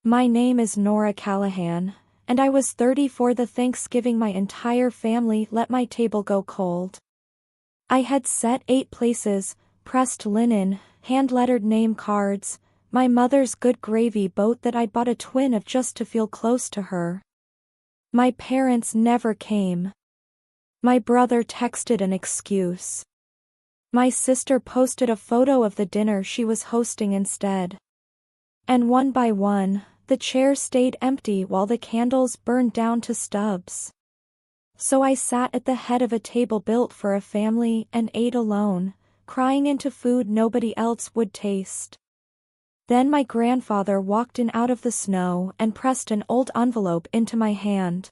My name is Nora Callahan, and I was 30 for the Thanksgiving my entire family let my table go cold. I had set 8 places, pressed linen, hand-lettered name cards, my mother's good gravy boat that I'd bought a twin of just to feel close to her. My parents never came. My brother texted an excuse. My sister posted a photo of the dinner she was hosting instead. And one by one, the chairs stayed empty while the candles burned down to stubs. So I sat at the head of a table built for a family and ate alone, crying into food nobody else would taste. Then my grandfather walked in out of the snow and pressed an old envelope into my hand.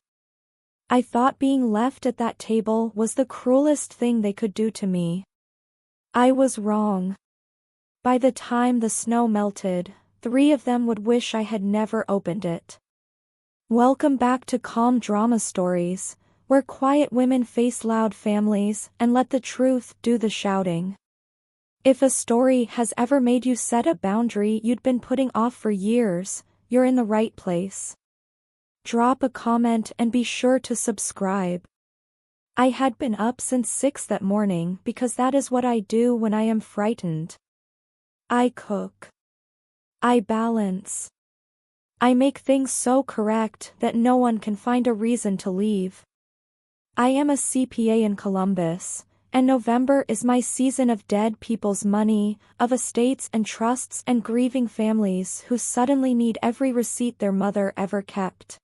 I thought being left at that table was the cruelest thing they could do to me. I was wrong. By the time the snow melted, 3 of them would wish I had never opened it. Welcome back to Calm Drama Stories, where quiet women face loud families and let the truth do the shouting. If a story has ever made you set a boundary you'd been putting off for years, you're in the right place. Drop a comment and be sure to subscribe. I had been up since 6 that morning because that is what I do when I am frightened. I cook. I balance. I make things so correct that no one can find a reason to leave. I am a CPA in Columbus, and November is my season of dead people's money, of estates and trusts and grieving families who suddenly need every receipt their mother ever kept.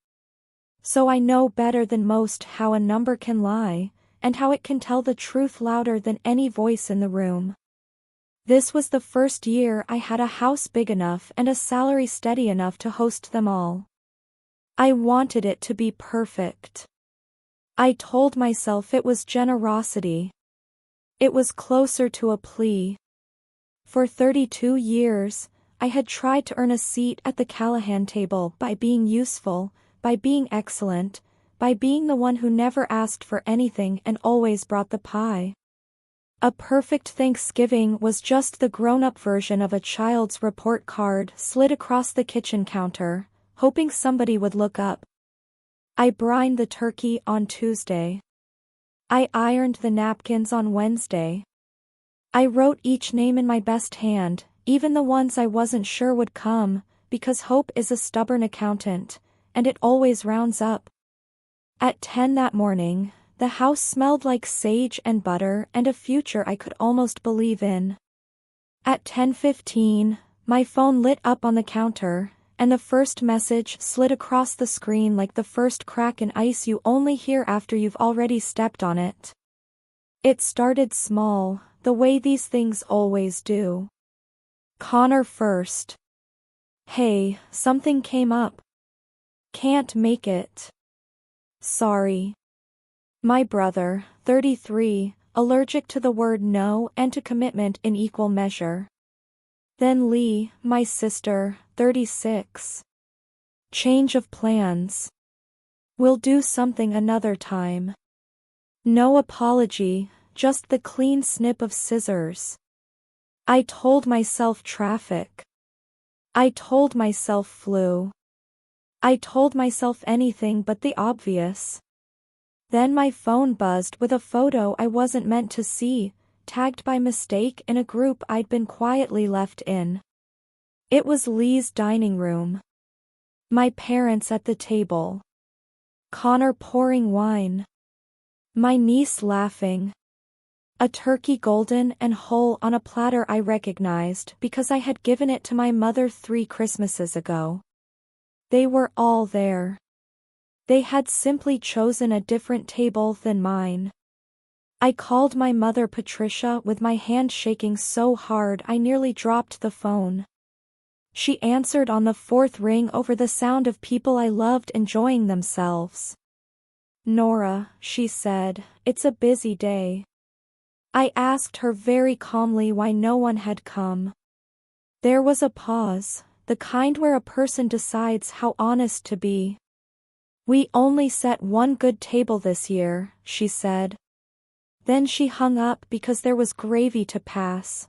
So I know better than most how a number can lie, and how it can tell the truth louder than any voice in the room. This was the first year I had a house big enough and a salary steady enough to host them all. I wanted it to be perfect. I told myself it was generosity. It was closer to a plea. For 32 years, I had tried to earn a seat at the Callahan table by being useful, by being excellent, by being the one who never asked for anything and always brought the pie. A perfect Thanksgiving was just the grown-up version of a child's report card slid across the kitchen counter, hoping somebody would look up. I brined the turkey on Tuesday. I ironed the napkins on Wednesday. I wrote each name in my best hand, even the ones I wasn't sure would come, because hope is a stubborn accountant, and it always rounds up. At 10 that morning, the house smelled like sage and butter and a future I could almost believe in. At 10:15, my phone lit up on the counter, and the first message slid across the screen like the first crack in ice you only hear after you've already stepped on it. It started small, the way these things always do. Connor first. Hey, something came up. Can't make it. Sorry. My brother, 33, allergic to the word no and to commitment in equal measure. Then Lee, my sister, 36. Change of plans. We'll do something another time. No apology, just the clean snip of scissors. I told myself traffic. I told myself flu. I told myself anything but the obvious. Then my phone buzzed with a photo I wasn't meant to see, tagged by mistake in a group I'd been quietly left in. It was Lee's dining room. My parents at the table. Connor pouring wine. My niece laughing. A turkey golden and whole on a platter I recognized because I had given it to my mother 3 Christmases ago. They were all there. They had simply chosen a different table than mine. I called my mother Patricia with my hand shaking so hard I nearly dropped the phone. She answered on the 4th ring over the sound of people I loved enjoying themselves. Nora, she said, it's a busy day. I asked her very calmly why no one had come. There was a pause, the kind where a person decides how honest to be. We only set 1 good table this year, she said. Then she hung up because there was gravy to pass.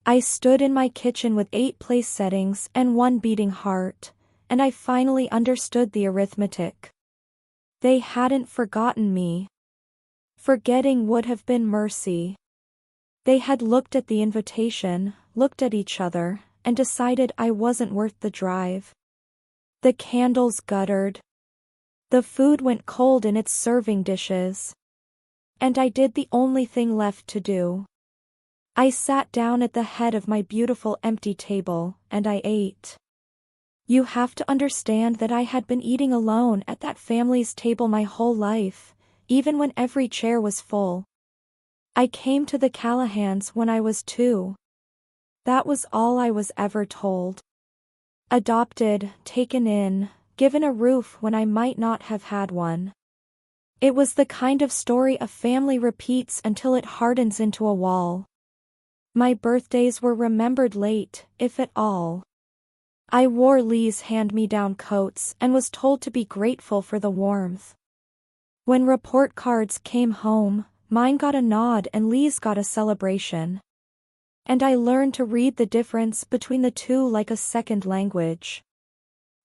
I stood in my kitchen with 8 place settings and 1 beating heart, and I finally understood the arithmetic. They hadn't forgotten me. Forgetting would have been mercy. They had looked at the invitation, looked at each other, and decided I wasn't worth the drive. The candles guttered. The food went cold in its serving dishes. And I did the only thing left to do. I sat down at the head of my beautiful empty table, and I ate. You have to understand that I had been eating alone at that family's table my whole life, even when every chair was full. I came to the Callahans when I was 2. That was all I was ever told. Adopted, taken in, given a roof when I might not have had one. It was the kind of story a family repeats until it hardens into a wall. My birthdays were remembered late, if at all. I wore Lee's hand-me-down coats and was told to be grateful for the warmth. When report cards came home, mine got a nod and Lee's got a celebration. And I learned to read the difference between the two like a second language.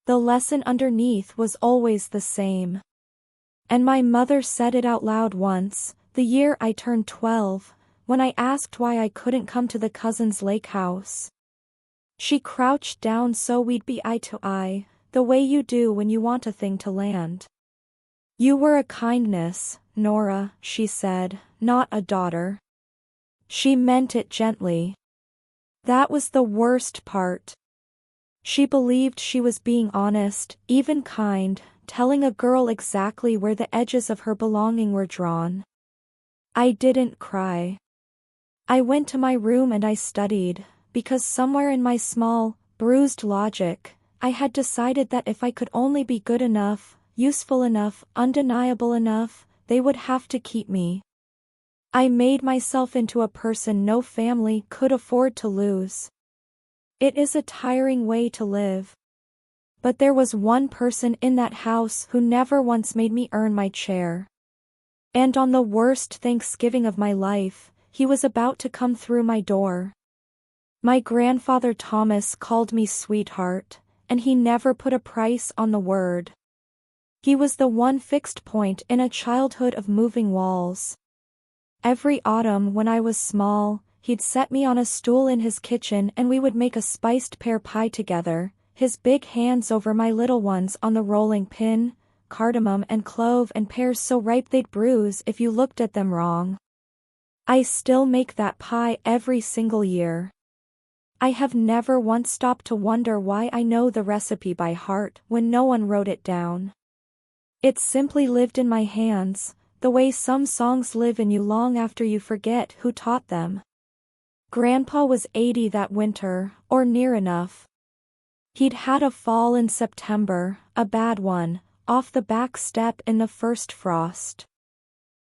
The lesson underneath was always the same. And my mother said it out loud once, the year I turned 12, when I asked why I couldn't come to the cousins' lake house. She crouched down so we'd be eye to eye, the way you do when you want a thing to land. You were a kindness, Nora, she said, not a daughter. She meant it gently. That was the worst part. She believed she was being honest, even kind, telling a girl exactly where the edges of her belonging were drawn. I didn't cry. I went to my room and I studied, because somewhere in my small, bruised logic, I had decided that if I could only be good enough, useful enough, undeniable enough, they would have to keep me. I made myself into a person no family could afford to lose. It is a tiring way to live. But there was one person in that house who never once made me earn my chair. And on the worst Thanksgiving of my life, he was about to come through my door. My grandfather Thomas called me sweetheart, and he never put a price on the word. He was the one fixed point in a childhood of moving walls. Every autumn when I was small, he'd set me on a stool in his kitchen and we would make a spiced pear pie together, his big hands over my little ones on the rolling pin, cardamom and clove and pears so ripe they'd bruise if you looked at them wrong. I still make that pie every single year. I have never once stopped to wonder why I know the recipe by heart when no one wrote it down. It simply lived in my hands, the way some songs live in you long after you forget who taught them. Grandpa was 80 that winter, or near enough. He'd had a fall in September, a bad one, off the back step in the first frost.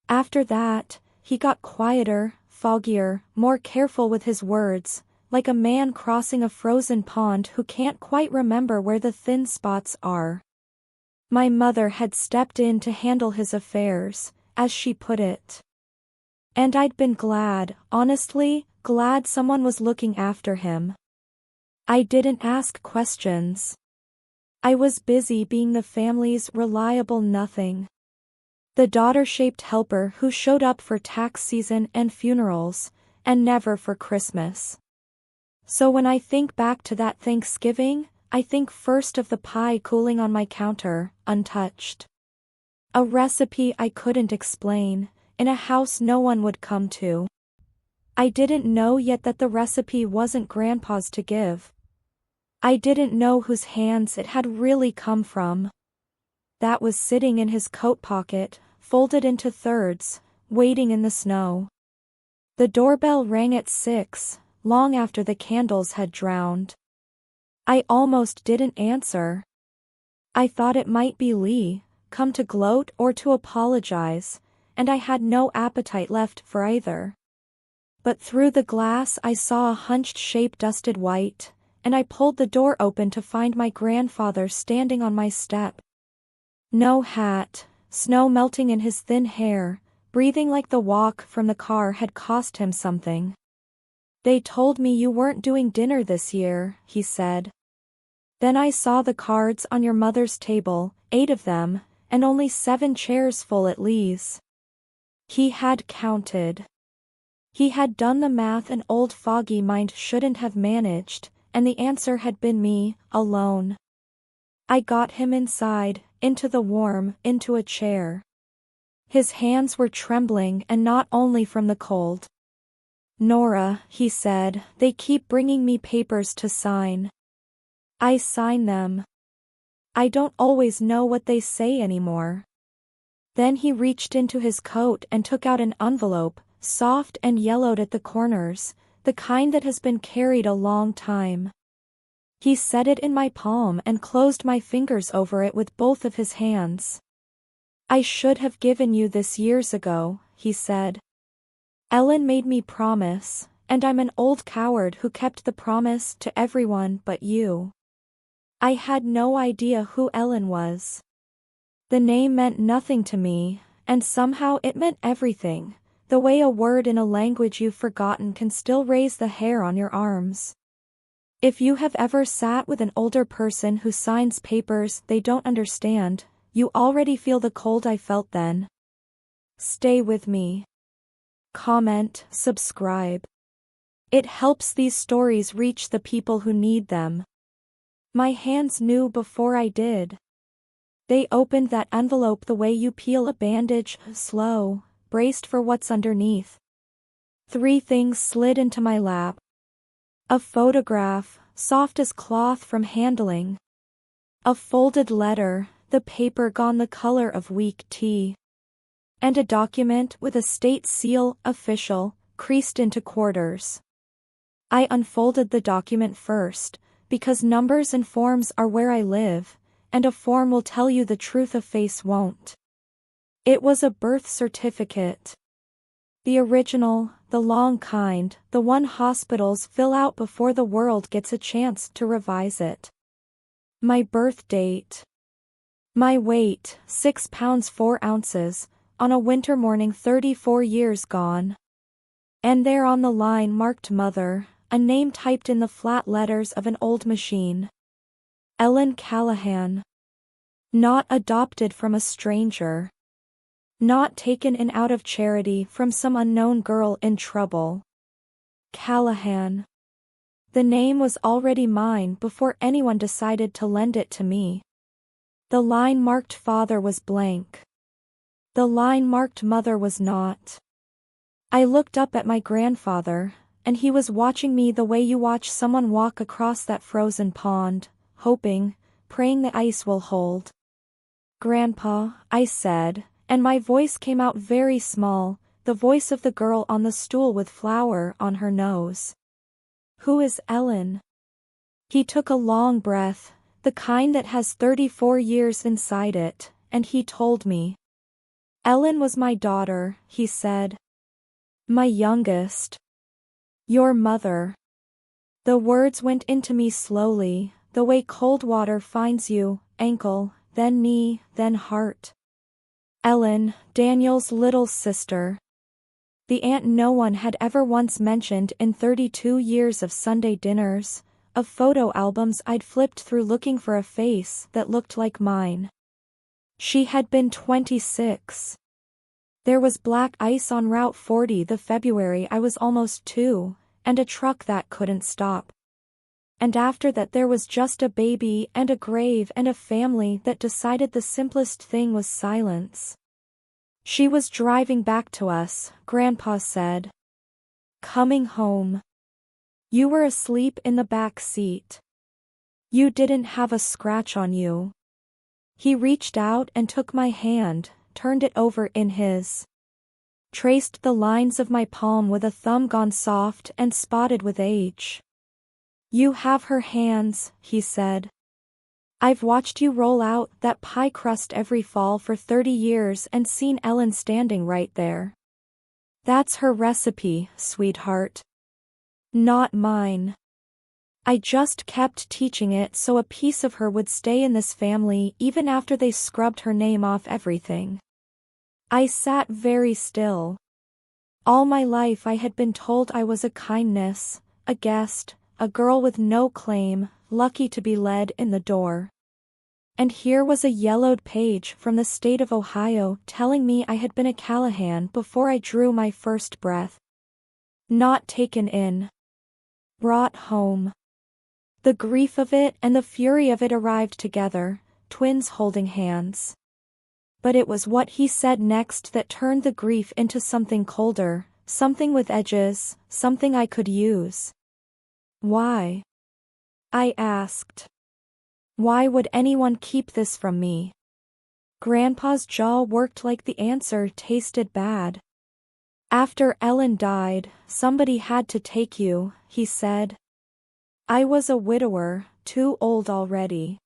After that, he got quieter, foggier, more careful with his words, like a man crossing a frozen pond who can't quite remember where the thin spots are. My mother had stepped in to handle his affairs, as she put it. And I'd been glad, honestly, glad someone was looking after him. I didn't ask questions. I was busy being the family's reliable nothing. The daughter-shaped helper who showed up for tax season and funerals, and never for Christmas. So when I think back to that Thanksgiving, I think first of the pie cooling on my counter, untouched. A recipe I couldn't explain, in a house no one would come to. I didn't know yet that the recipe wasn't Grandpa's to give. I didn't know whose hands it had really come from. That was sitting in his coat pocket, folded into thirds, waiting in the snow. The doorbell rang at 6, long after the candles had drowned. I almost didn't answer. I thought it might be Lee, come to gloat or to apologize, and I had no appetite left for either. But through the glass I saw a hunched shape dusted white, and I pulled the door open to find my grandfather standing on my step. No hat, snow melting in his thin hair, breathing like the walk from the car had cost him something. "They told me you weren't doing dinner this year," he said. Then I saw the cards on your mother's table, 8 of them, and only 7 chairs full at least. He had counted. He had done the math an old foggy mind shouldn't have managed, and the answer had been me, alone. I got him inside, into the warm, into a chair. His hands were trembling, and not only from the cold. "Nora," he said, "they keep bringing me papers to sign. I sign them. I don't always know what they say anymore." Then he reached into his coat and took out an envelope, soft and yellowed at the corners, the kind that has been carried a long time. He set it in my palm and closed my fingers over it with both of his hands. "I should have given you this years ago," he said. "Ellen made me promise, and I'm an old coward who kept the promise to everyone but you." I had no idea who Ellen was. The name meant nothing to me, and somehow it meant everything, the way a word in a language you've forgotten can still raise the hair on your arms. If you have ever sat with an older person who signs papers they don't understand, you already feel the cold I felt then. Stay with me. Comment, subscribe. It helps these stories reach the people who need them. My hands knew before I did. They opened that envelope the way you peel a bandage, slow, braced for what's underneath. 3 things slid into my lap. A photograph, soft as cloth from handling. A folded letter, the paper gone the color of weak tea. And a document with a state seal, official, creased into quarters. I unfolded the document first, because numbers and forms are where I live, and a form will tell you the truth, a face won't. It was a birth certificate. The original, the long kind, the one hospitals fill out before the world gets a chance to revise it. My birth date. My weight, 6 pounds 4 ounces, on a winter morning 34 years gone. And there on the line marked Mother, a name typed in the flat letters of an old machine. Ellen Callahan. Not adopted from a stranger. Not taken in out of charity from some unknown girl in trouble. Callahan. The name was already mine before anyone decided to lend it to me. The line marked father was blank. The line marked mother was not. I looked up at my grandfather, and he was watching me the way you watch someone walk across that frozen pond, hoping, praying the ice will hold. "Grandpa," I said, and my voice came out very small, the voice of the girl on the stool with flour on her nose. "Who is Ellen?" He took a long breath, the kind that has 34 years inside it, and he told me. "Ellen was my daughter," he said. "My youngest. Your mother." The words went into me slowly, the way cold water finds you, ankle, then knee, then heart. Ellen, Daniel's little sister. The aunt no one had ever once mentioned in 32 years of Sunday dinners, of photo albums I'd flipped through looking for a face that looked like mine. She had been 26. There was black ice on Route 40 the February I was almost 2, and a truck that couldn't stop. And after that there was just a baby and a grave and a family that decided the simplest thing was silence. She was driving back to us, Grandpa said. Coming home. You were asleep in the back seat. You didn't have a scratch on you. He reached out and took my hand, turned it over in his. Traced the lines of my palm with a thumb gone soft and spotted with age. You have her hands, he said. I've watched you roll out that pie crust every fall for 30 years and seen Ellen standing right there. That's her recipe, sweetheart. Not mine. I just kept teaching it so a piece of her would stay in this family even after they scrubbed her name off everything. I sat very still. All my life I had been told I was a kindness, a guest, a girl with no claim, lucky to be led in the door. And here was a yellowed page from the state of Ohio telling me I had been a Callahan before I drew my first breath. Not taken in. Brought home. The grief of it and the fury of it arrived together, twins holding hands. But it was what he said next that turned the grief into something colder, something with edges, something I could use. Why? I asked. Why would anyone keep this from me? Grandpa's jaw worked like the answer tasted bad. After Ellen died, somebody had to take you, he said. I was a widower, too old already.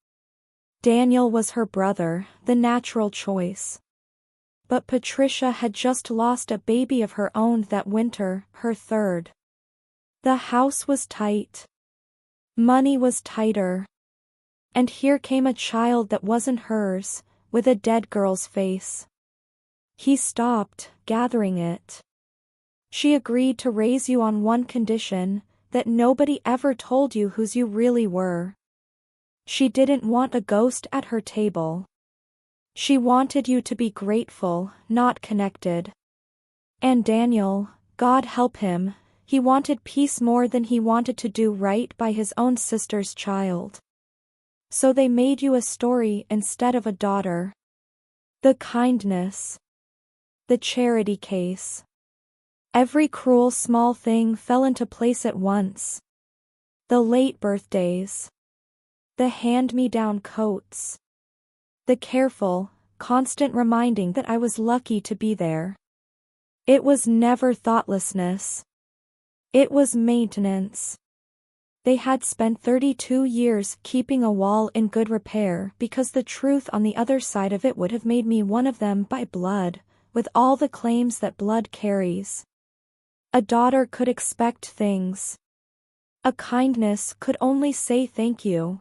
Daniel was her brother, the natural choice. But Patricia had just lost a baby of her own that winter, her third. The house was tight. Money was tighter. And here came a child that wasn't hers, with a dead girl's face. He stopped, gathering it. She agreed to raise you on one condition, that nobody ever told you whose you really were. She didn't want a ghost at her table. She wanted you to be grateful, not connected. And Daniel, God help him, he wanted peace more than he wanted to do right by his own sister's child. So they made you a story instead of a daughter. The kindness. The charity case. Every cruel small thing fell into place at once. The late birthdays. The hand-me-down coats. The careful, constant reminding that I was lucky to be there. It was never thoughtlessness. It was maintenance. They had spent 32 years keeping a wall in good repair because the truth on the other side of it would have made me one of them by blood, with all the claims that blood carries. A daughter could expect things. A kindness could only say thank you.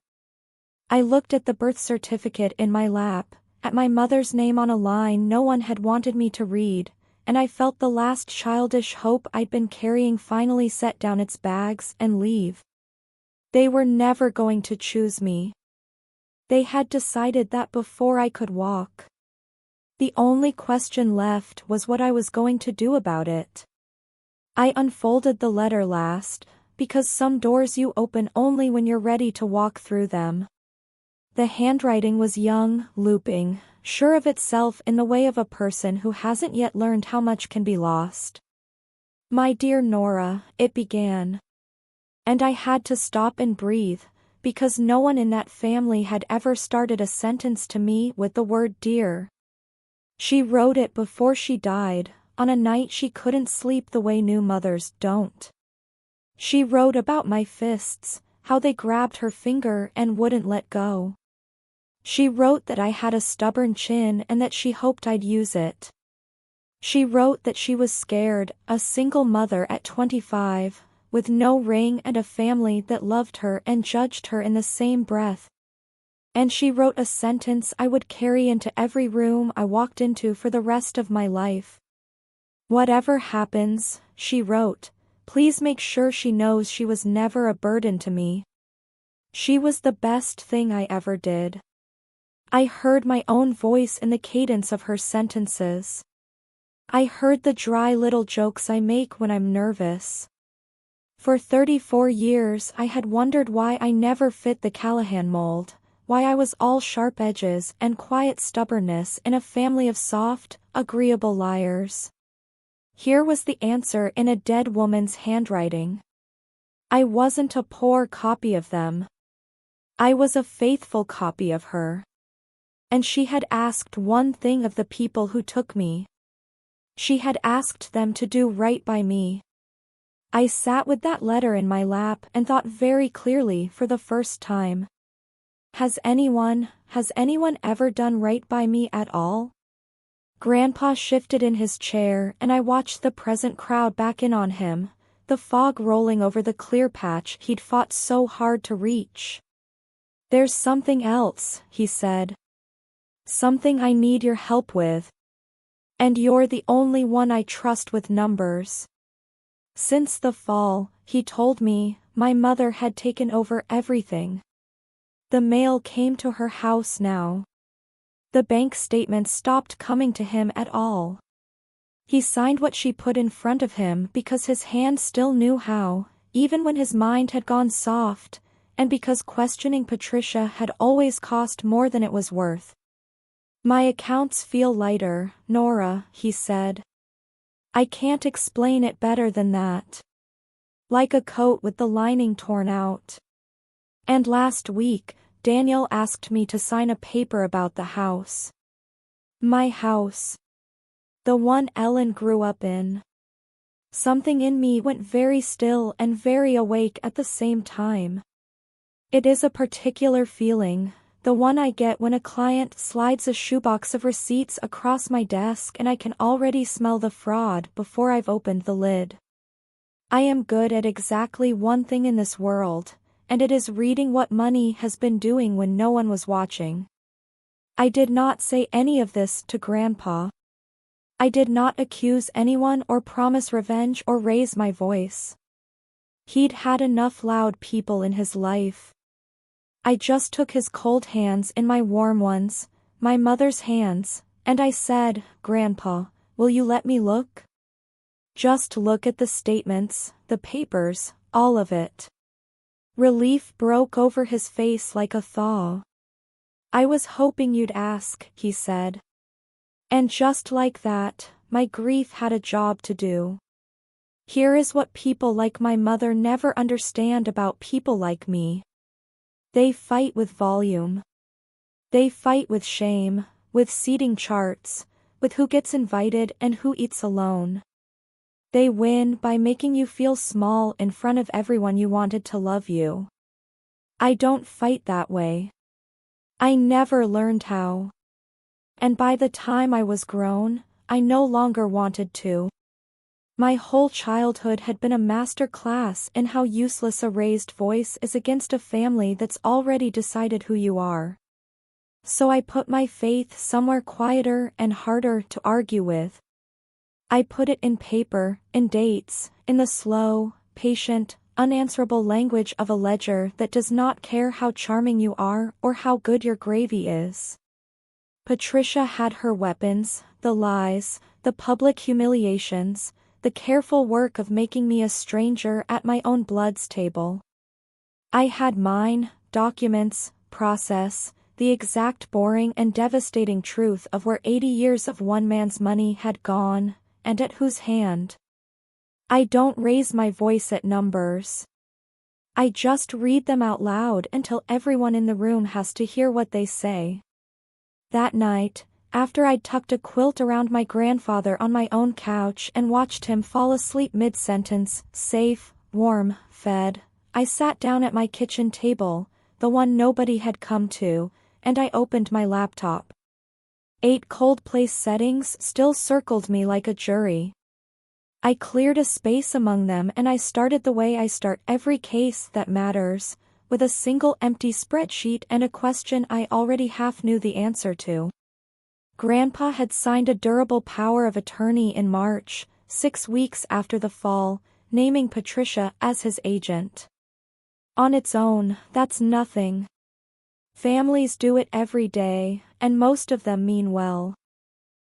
I looked at the birth certificate in my lap, at my mother's name on a line no one had wanted me to read, and I felt the last childish hope I'd been carrying finally set down its bags and leave. They were never going to choose me. They had decided that before I could walk. The only question left was what I was going to do about it. I unfolded the letter last, because some doors you open only when you're ready to walk through them. The handwriting was young, looping, sure of itself in the way of a person who hasn't yet learned how much can be lost. My dear Nora, it began. And I had to stop and breathe, because no one in that family had ever started a sentence to me with the word dear. She wrote it before she died, on a night she couldn't sleep the way new mothers don't. She wrote about my fists, how they grabbed her finger and wouldn't let go. She wrote that I had a stubborn chin and that she hoped I'd use it. She wrote that she was scared, a single mother at 25, with no ring and a family that loved her and judged her in the same breath. And she wrote a sentence I would carry into every room I walked into for the rest of my life. Whatever happens, she wrote, please make sure she knows she was never a burden to me. She was the best thing I ever did. I heard my own voice in the cadence of her sentences. I heard the dry little jokes I make when I'm nervous. For 34 years I had wondered why I never fit the Callahan mold, why I was all sharp edges and quiet stubbornness in a family of soft, agreeable liars. Here was the answer in a dead woman's handwriting. I wasn't a poor copy of them. I was a faithful copy of her. And she had asked one thing of the people who took me. She had asked them to do right by me. I sat with that letter in my lap and thought very clearly for the first time. Has anyone ever done right by me at all? Grandpa shifted in his chair and I watched the present crowd back in on him, the fog rolling over the clear patch he'd fought so hard to reach. There's something else, he said. Something I need your help with. And you're the only one I trust with numbers. Since the fall, he told me, my mother had taken over everything. The mail came to her house now. The bank statements stopped coming to him at all. He signed what she put in front of him because his hand still knew how, even when his mind had gone soft, and because questioning Patricia had always cost more than it was worth. "My accounts feel lighter, Nora," he said. "I can't explain it better than that. Like a coat with the lining torn out. And last week, Daniel asked me to sign a paper about the house. My house. The one Ellen grew up in." Something in me went very still and very awake at the same time. It is a particular feeling, the one I get when a client slides a shoebox of receipts across my desk and I can already smell the fraud before I've opened the lid. I am good at exactly one thing in this world, and it is reading what money has been doing when no one was watching. I did not say any of this to Grandpa. I did not accuse anyone or promise revenge or raise my voice. He'd had enough loud people in his life. I just took his cold hands in my warm ones, my mother's hands, and I said, "Grandpa, will you let me look? Just look at the statements, the papers, all of it." Relief broke over his face like a thaw. "I was hoping you'd ask," he said. And just like that, my grief had a job to do. Here is what people like my mother never understand about people like me. They fight with volume. They fight with shame, with seating charts, with who gets invited and who eats alone. They win by making you feel small in front of everyone you wanted to love you. I don't fight that way. I never learned how. And by the time I was grown, I no longer wanted to. My whole childhood had been a master class in how useless a raised voice is against a family that's already decided who you are. So I put my faith somewhere quieter and harder to argue with. I put it in paper, in dates, in the slow, patient, unanswerable language of a ledger that does not care how charming you are or how good your gravy is. Patricia had her weapons, the lies, the public humiliations, the careful work of making me a stranger at my own blood's table. I had mine, documents, process, the exact boring and devastating truth of where 80 years of one man's money had gone, and at whose hand. I don't raise my voice at numbers. I just read them out loud until everyone in the room has to hear what they say. That night, after I'd tucked a quilt around my grandfather on my own couch and watched him fall asleep mid-sentence, safe, warm, fed, I sat down at my kitchen table, the one nobody had come to, and I opened my laptop. 8 cold place settings still circled me like a jury. I cleared a space among them and I started the way I start every case that matters, with a single empty spreadsheet and a question I already half knew the answer to. Grandpa had signed a durable power of attorney in March, 6 weeks after the fall, naming Patricia as his agent. On its own, that's nothing. Families do it every day, and most of them mean well.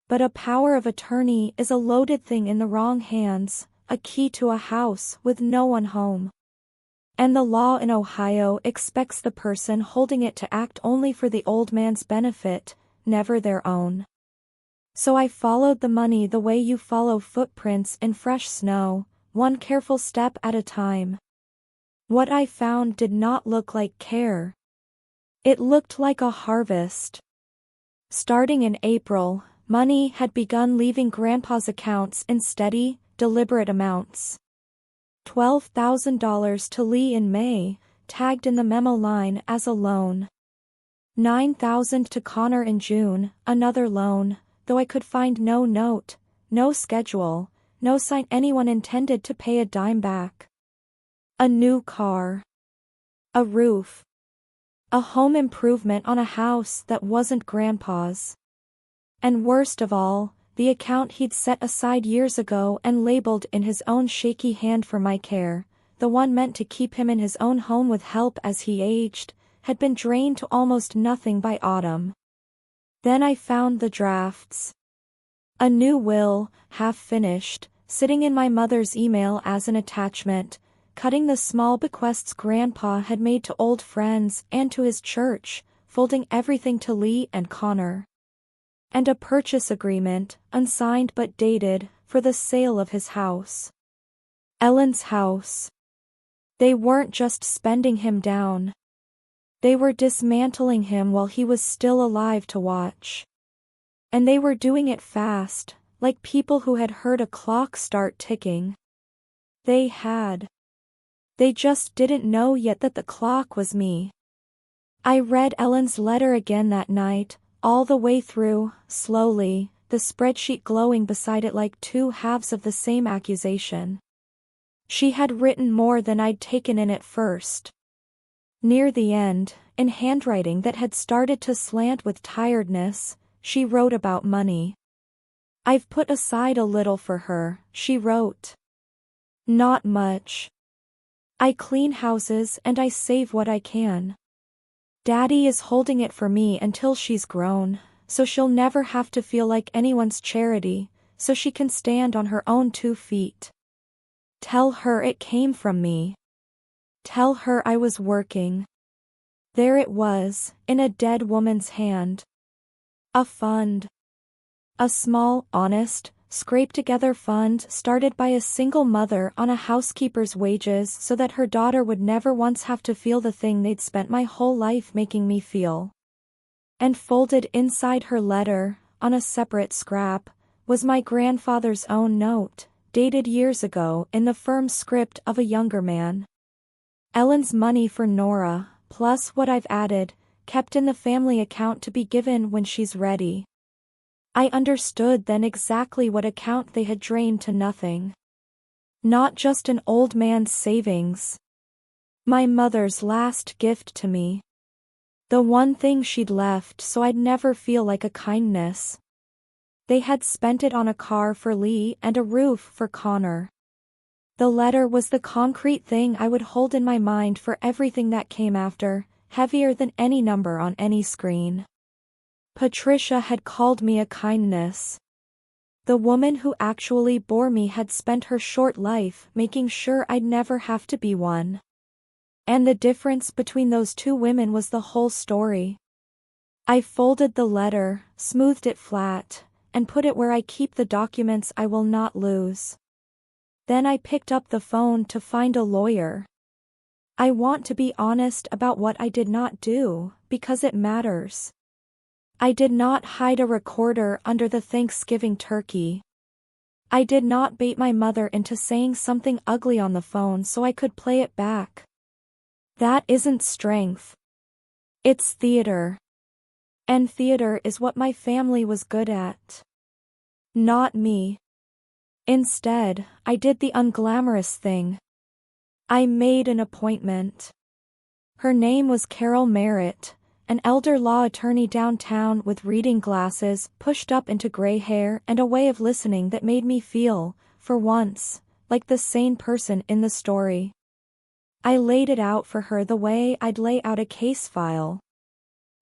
But a power of attorney is a loaded thing in the wrong hands, a key to a house with no one home. And the law in Ohio expects the person holding it to act only for the old man's benefit, never their own. So I followed the money the way you follow footprints in fresh snow, one careful step at a time. What I found did not look like care. It looked like a harvest. Starting in April, money had begun leaving Grandpa's accounts in steady, deliberate amounts. $12,000 to Lee in May, tagged in the memo line as a loan. $9,000 to Connor in June, another loan, though I could find no note, no schedule, no sign anyone intended to pay a dime back. A new car. A roof. A home improvement on a house that wasn't Grandpa's. And worst of all, the account he'd set aside years ago and labeled in his own shaky hand for my care, the one meant to keep him in his own home with help as he aged, had been drained to almost nothing by autumn. Then I found the drafts. A new will, half finished, sitting in my mother's email as an attachment, cutting the small bequests Grandpa had made to old friends and to his church, folding everything to Lee and Connor. And a purchase agreement, unsigned but dated, for the sale of his house. Ellen's house. They weren't just spending him down. They were dismantling him while he was still alive to watch. And they were doing it fast, like people who had heard a clock start ticking. They just didn't know yet that the clock was me. I read Ellen's letter again that night, all the way through, slowly, the spreadsheet glowing beside it like two halves of the same accusation. She had written more than I'd taken in at first. Near the end, in handwriting that had started to slant with tiredness, she wrote about money. "I've put aside a little for her," she wrote. "Not much. I clean houses and I save what I can. Daddy is holding it for me until she's grown, so she'll never have to feel like anyone's charity, so she can stand on her own 2 feet. Tell her it came from me. Tell her I was working." There it was, in a dead woman's hand. A fund. A small, honest, scrape-together fund started by a single mother on a housekeeper's wages so that her daughter would never once have to feel the thing they'd spent my whole life making me feel. And folded inside her letter, on a separate scrap, was my grandfather's own note, dated years ago in the firm script of a younger man. Ellen's money for Nora, plus what I've added, kept in the family account to be given when she's ready. I understood then exactly what account they had drained to nothing. Not just an old man's savings. My mother's last gift to me. The one thing she'd left so I'd never feel like a kindness. They had spent it on a car for Lee and a roof for Connor. The letter was the concrete thing I would hold in my mind for everything that came after, heavier than any number on any screen. Patricia had called me a kindness. The woman who actually bore me had spent her short life making sure I'd never have to be one. And the difference between those two women was the whole story. I folded the letter, smoothed it flat, and put it where I keep the documents I will not lose. Then I picked up the phone to find a lawyer. I want to be honest about what I did not do, because it matters. I did not hide a recorder under the Thanksgiving turkey. I did not bait my mother into saying something ugly on the phone so I could play it back. That isn't strength. It's theater. And theater is what my family was good at. Not me. Instead, I did the unglamorous thing. I made an appointment. Her name was Carol Merritt, an elder law attorney downtown with reading glasses pushed up into gray hair and a way of listening that made me feel, for once, like the sane person in the story. I laid it out for her the way I'd lay out a case file.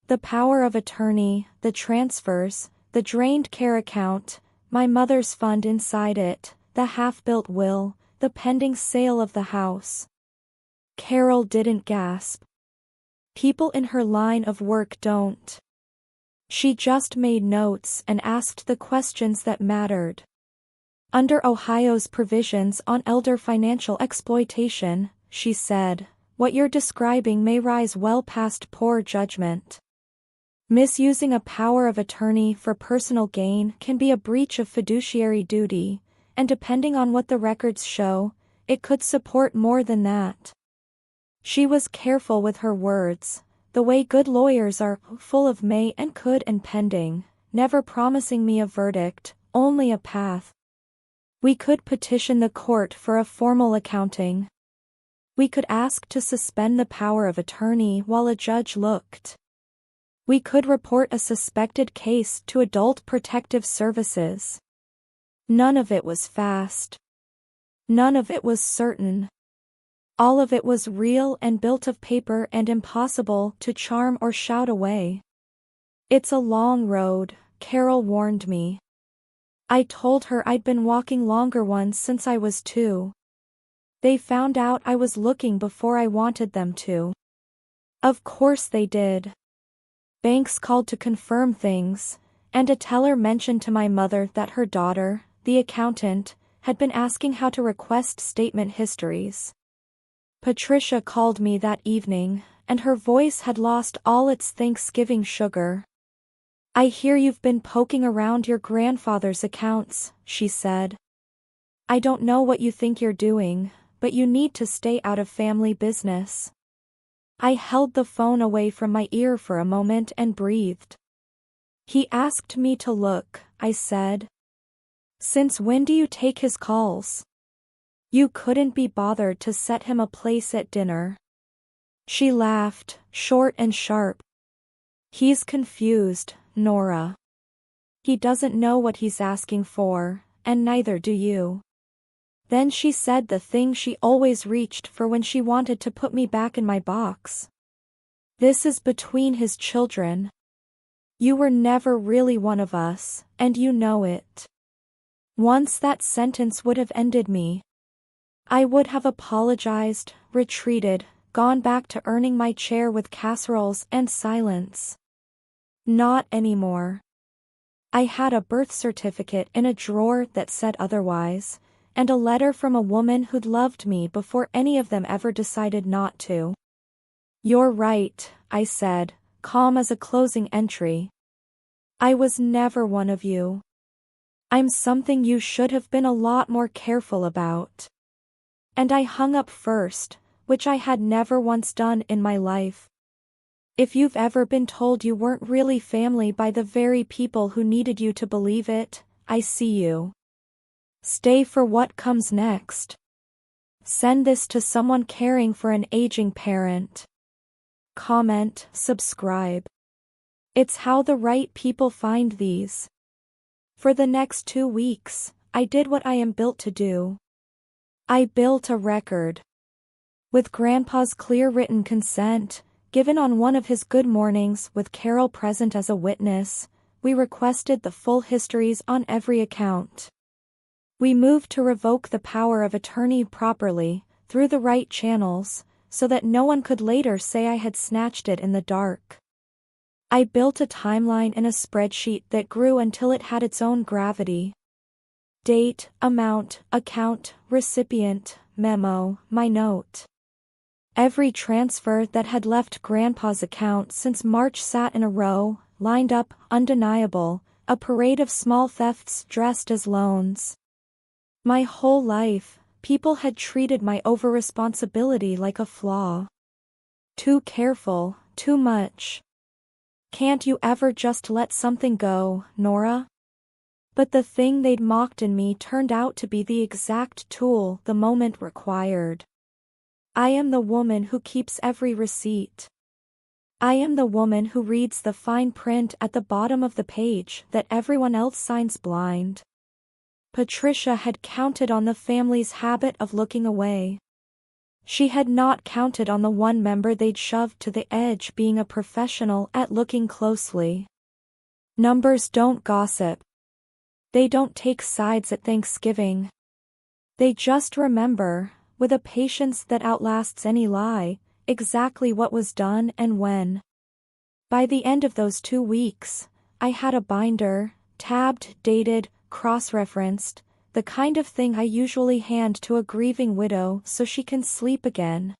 The power of attorney, the transfers, the drained care account, my mother's fund inside it, the half-built will, the pending sale of the house. Carol didn't gasp. People in her line of work don't. She just made notes and asked the questions that mattered. Under Ohio's provisions on elder financial exploitation, she said, what you're describing may rise well past poor judgment. Misusing a power of attorney for personal gain can be a breach of fiduciary duty, and depending on what the records show, it could support more than that. She was careful with her words, the way good lawyers are, full of may and could and pending, never promising me a verdict, only a path. We could petition the court for a formal accounting. We could ask to suspend the power of attorney while a judge looked. We could report a suspected case to Adult Protective Services. None of it was fast. None of it was certain. All of it was real and built of paper and impossible to charm or shout away. It's a long road, Carol warned me. I told her I'd been walking longer ones since I was 2. They found out I was looking before I wanted them to. Of course they did. Banks called to confirm things, and a teller mentioned to my mother that her daughter, the accountant, had been asking how to request statement histories. Patricia called me that evening, and her voice had lost all its Thanksgiving sugar. "I hear you've been poking around your grandfather's accounts," she said. "I don't know what you think you're doing, but you need to stay out of family business." I held the phone away from my ear for a moment and breathed. "He asked me to look," I said. "Since when do you take his calls? You couldn't be bothered to set him a place at dinner." She laughed, short and sharp. "He's confused, Nora. He doesn't know what he's asking for, and neither do you." Then she said the thing she always reached for when she wanted to put me back in my box. "This is between his children. You were never really one of us, and you know it." Once that sentence would have ended me. I would have apologized, retreated, gone back to earning my chair with casseroles and silence. Not anymore. I had a birth certificate in a drawer that said otherwise, and a letter from a woman who'd loved me before any of them ever decided not to. "You're right," I said, calm as a closing entry. "I was never one of you. I'm something you should have been a lot more careful about." And I hung up first, which I had never once done in my life. If you've ever been told you weren't really family by the very people who needed you to believe it, I see you. Stay for what comes next. Send this to someone caring for an aging parent. Comment, subscribe. It's how the right people find these. For the next 2 weeks, I did what I am built to do. I built a record. With Grandpa's clear written consent, given on one of his good mornings with Carol present as a witness, we requested the full histories on every account. We moved to revoke the power of attorney properly, through the right channels, so that no one could later say I had snatched it in the dark. I built a timeline in a spreadsheet that grew until it had its own gravity. Date, amount, account, recipient, memo, my note. Every transfer that had left Grandpa's account since March sat in a row, lined up, undeniable, a parade of small thefts dressed as loans. My whole life, people had treated my over-responsibility like a flaw. Too careful, too much. Can't you ever just let something go, Nora? But the thing they'd mocked in me turned out to be the exact tool the moment required. I am the woman who keeps every receipt. I am the woman who reads the fine print at the bottom of the page that everyone else signs blind. Patricia had counted on the family's habit of looking away. She had not counted on the one member they'd shoved to the edge being a professional at looking closely. Numbers don't gossip. They don't take sides at Thanksgiving. They just remember, with a patience that outlasts any lie, exactly what was done and when. By the end of those 2 weeks, I had a binder, tabbed, dated, cross-referenced, the kind of thing I usually hand to a grieving widow so she can sleep again.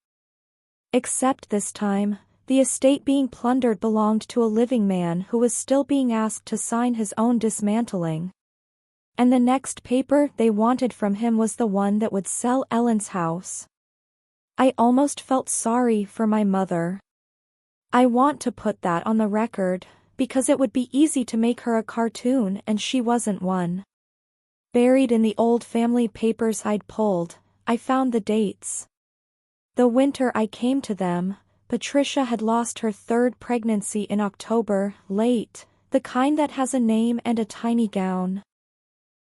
Except this time, the estate being plundered belonged to a living man who was still being asked to sign his own dismantling. And the next paper they wanted from him was the one that would sell Ellen's house. I almost felt sorry for my mother. I want to put that on the record, because it would be easy to make her a cartoon and she wasn't one. Buried in the old family papers I'd pulled, I found the dates. The winter I came to them, Patricia had lost her 3rd pregnancy in October, late, the kind that has a name and a tiny gown.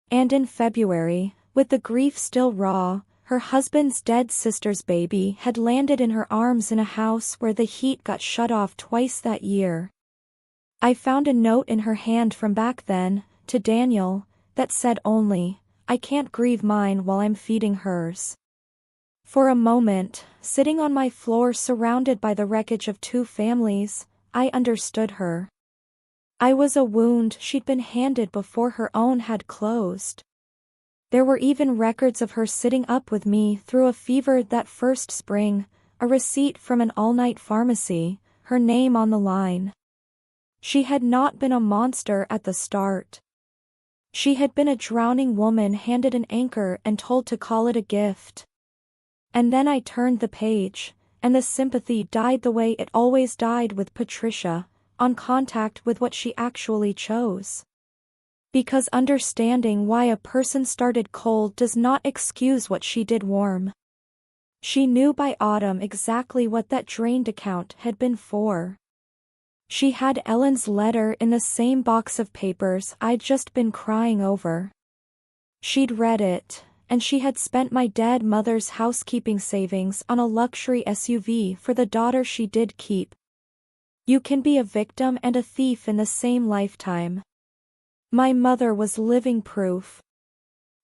And in February, with the grief still raw, her husband's dead sister's baby had landed in her arms in a house where the heat got shut off twice that year. I found a note in her hand from back then, to Daniel, that said only, "I can't grieve mine while I'm feeding hers." For a moment, sitting on my floor surrounded by the wreckage of two families, I understood her. I was a wound she'd been handed before her own had closed. There were even records of her sitting up with me through a fever that first spring, a receipt from an all-night pharmacy, her name on the line. She had not been a monster at the start. She had been a drowning woman handed an anchor and told to call it a gift. And then I turned the page, and the sympathy died the way it always died with Patricia, on contact with what she actually chose. Because understanding why a person started cold does not excuse what she did warm. She knew by autumn exactly what that drained account had been for. She had Ellen's letter in the same box of papers I'd just been crying over. She'd read it, and she had spent my dead mother's housekeeping savings on a luxury SUV for the daughter she did keep. You can be a victim and a thief in the same lifetime. My mother was living proof.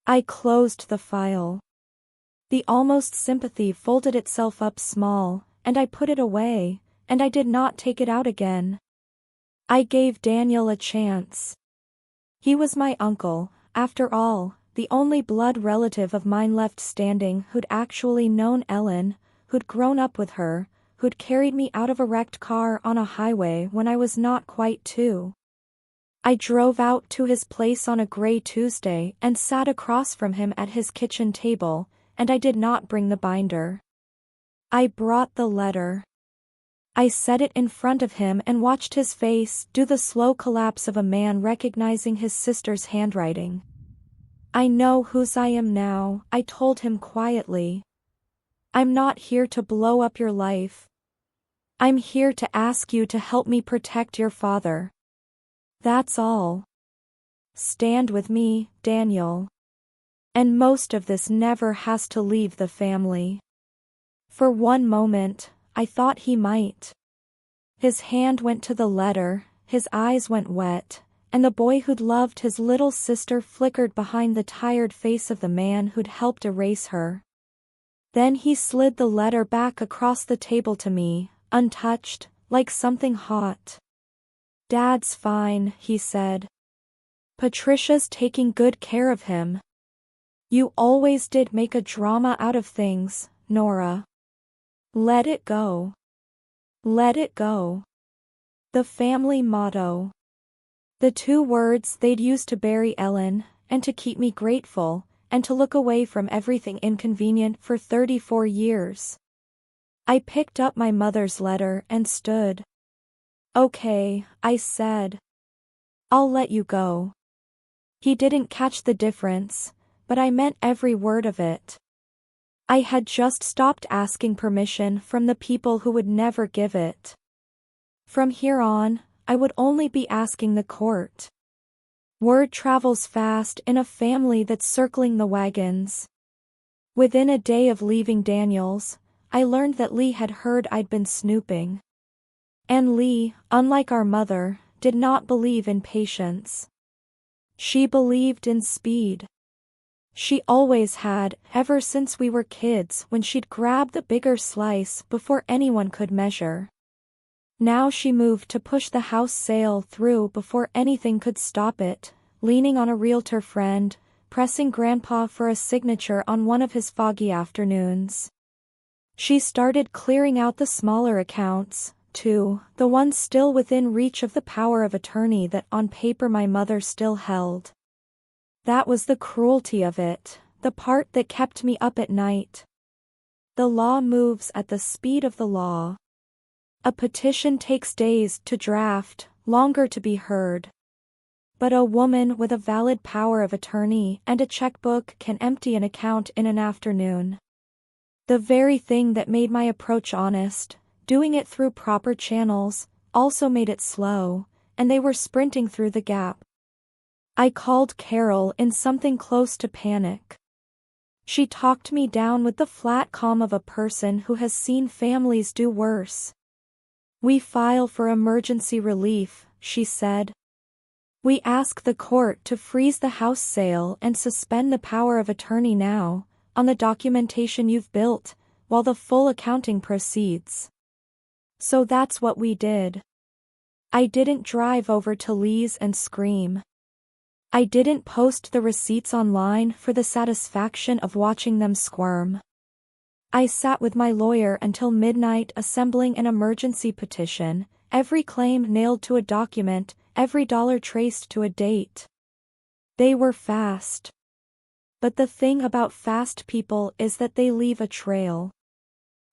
I closed the file. The almost sympathy folded itself up small, and I put it away, and I did not take it out again. I gave Daniel a chance. He was my uncle, after all, the only blood relative of mine left standing who'd actually known Ellen, who'd grown up with her, who'd carried me out of a wrecked car on a highway when I was not quite two. I drove out to his place on a gray Tuesday and sat across from him at his kitchen table, and I did not bring the binder. I brought the letter. I set it in front of him and watched his face do the slow collapse of a man recognizing his sister's handwriting. "I know whose I am now," I told him quietly. "I'm not here to blow up your life. I'm here to ask you to help me protect your father. That's all. Stand with me, Daniel. And most of this never has to leave the family." For one moment, I thought he might. His hand went to the letter, his eyes went wet, and the boy who'd loved his little sister flickered behind the tired face of the man who'd helped erase her. Then he slid the letter back across the table to me, untouched, like something hot. "Dad's fine," he said. "Patricia's taking good care of him. You always did make a drama out of things, Nora. Let it go. Let it go." The family motto. The two words they'd used to bury Ellen, and to keep me grateful, and to look away from everything inconvenient for 34 years. I picked up my mother's letter and stood. "Okay," I said. "I'll let you go." He didn't catch the difference, but I meant every word of it. I had just stopped asking permission from the people who would never give it. From here on, I would only be asking the court. Word travels fast in a family that's circling the wagons. Within a day of leaving Daniel's, I learned that Lee had heard I'd been snooping. And Lee, unlike our mother, did not believe in patience. She believed in speed. She always had, ever since we were kids, when she'd grab the bigger slice before anyone could measure. Now she moved to push the house sale through before anything could stop it, leaning on a realtor friend, pressing Grandpa for a signature on one of his foggy afternoons. She started clearing out the smaller accounts, too, the ones still within reach of the power of attorney that on paper my mother still held. That was the cruelty of it, the part that kept me up at night. The law moves at the speed of the law. A petition takes days to draft, longer to be heard. But a woman with a valid power of attorney and a checkbook can empty an account in an afternoon. The very thing that made my approach honest, doing it through proper channels, also made it slow, and they were sprinting through the gap. I called Carol in something close to panic. She talked me down with the flat calm of a person who has seen families do worse. "We file for emergency relief," she said. "We ask the court to freeze the house sale and suspend the power of attorney now, on the documentation you've built, while the full accounting proceeds." So that's what we did. I didn't drive over to Lee's and scream. I didn't post the receipts online for the satisfaction of watching them squirm. I sat with my lawyer until midnight assembling an emergency petition, every claim nailed to a document, every dollar traced to a date. They were fast. But the thing about fast people is that they leave a trail.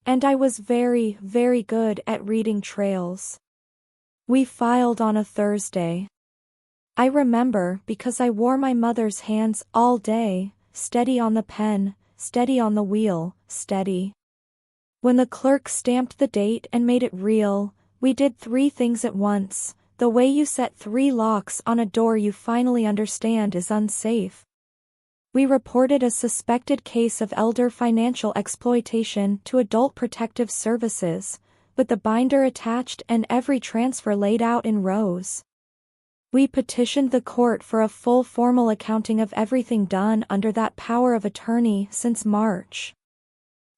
And I was very, very good at reading trails. We filed on a Thursday. I remember because I wore my mother's hands all day, steady on the pen, steady on the wheel, steady. When the clerk stamped the date and made it real, we did 3 things at once. The way you set 3 locks on a door you finally understand is unsafe. We reported a suspected case of elder financial exploitation to Adult Protective Services, with the binder attached and every transfer laid out in rows. We petitioned the court for a full formal accounting of everything done under that power of attorney since March.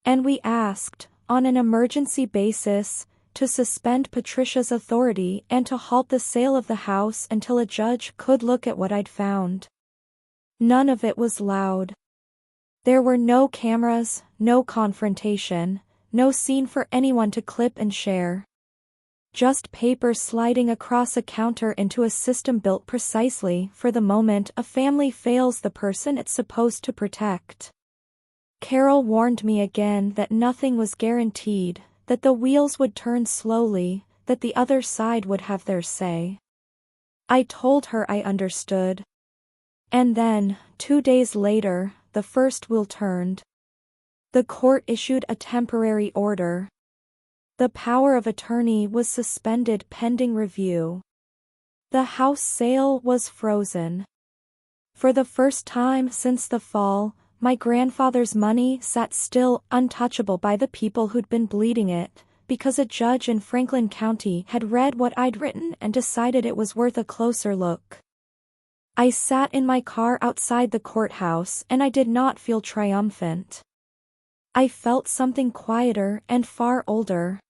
And we asked, on an emergency basis, to suspend Patricia's authority and to halt the sale of the house until a judge could look at what I'd found. None of it was loud. There were no cameras, no confrontation, no scene for anyone to clip and share. Just paper sliding across a counter into a system built precisely for the moment a family fails the person it's supposed to protect. Carol warned me again that nothing was guaranteed, that the wheels would turn slowly, that the other side would have their say. I told her I understood. And then, 2 days later, the first wheel turned. The court issued a temporary order. The power of attorney was suspended pending review. The house sale was frozen. For the first time since the fall, my grandfather's money sat still, untouchable by the people who'd been bleeding it, because a judge in Franklin County had read what I'd written and decided it was worth a closer look. I sat in my car outside the courthouse and I did not feel triumphant. I felt something quieter and far older.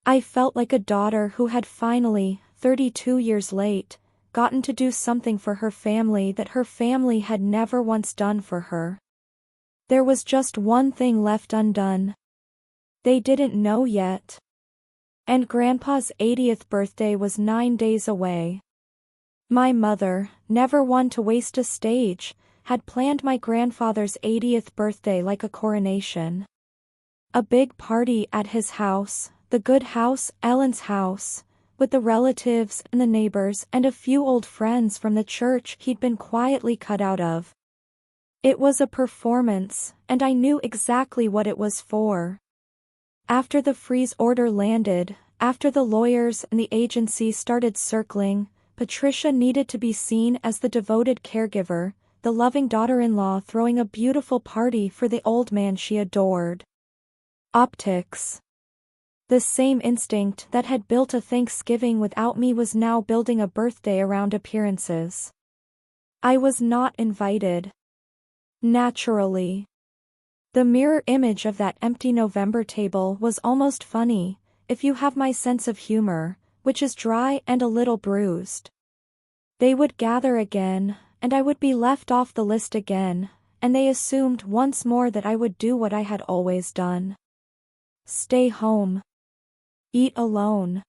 I felt like a daughter who had finally, 32 years late, gotten to do something for her family that her family had never once done for her. There was just one thing left undone. They didn't know yet. And Grandpa's 80th birthday was 9 days away. My mother, never one to waste a stage, had planned my grandfather's 80th birthday like a coronation. A big party at his house, the good house, Ellen's house, with the relatives and the neighbors and a few old friends from the church he'd been quietly cut out of. It was a performance, and I knew exactly what it was for. After the freeze order landed, after the lawyers and the agency started circling, Patricia needed to be seen as the devoted caregiver, the loving daughter-in-law throwing a beautiful party for the old man she adored. Optics. The same instinct that had built a Thanksgiving without me was now building a birthday around appearances. I was not invited. Naturally. The mirror image of that empty November table was almost funny, if you have my sense of humor, which is dry and a little bruised. They would gather again, and I would be left off the list again, and they assumed once more that I would do what I had always done. Stay home. Eat alone.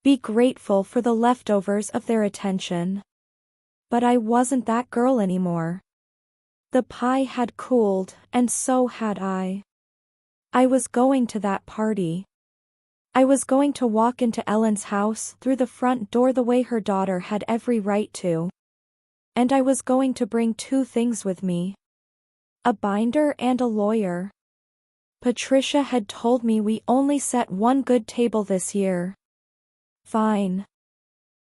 Be grateful for the leftovers of their attention. But I wasn't that girl anymore. The pie had cooled, and so had I. I was going to that party. I was going to walk into Ellen's house through the front door the way her daughter had every right to. And I was going to bring 2 things with me. A binder and a lawyer. Patricia had told me we only set 1 good table this year. Fine.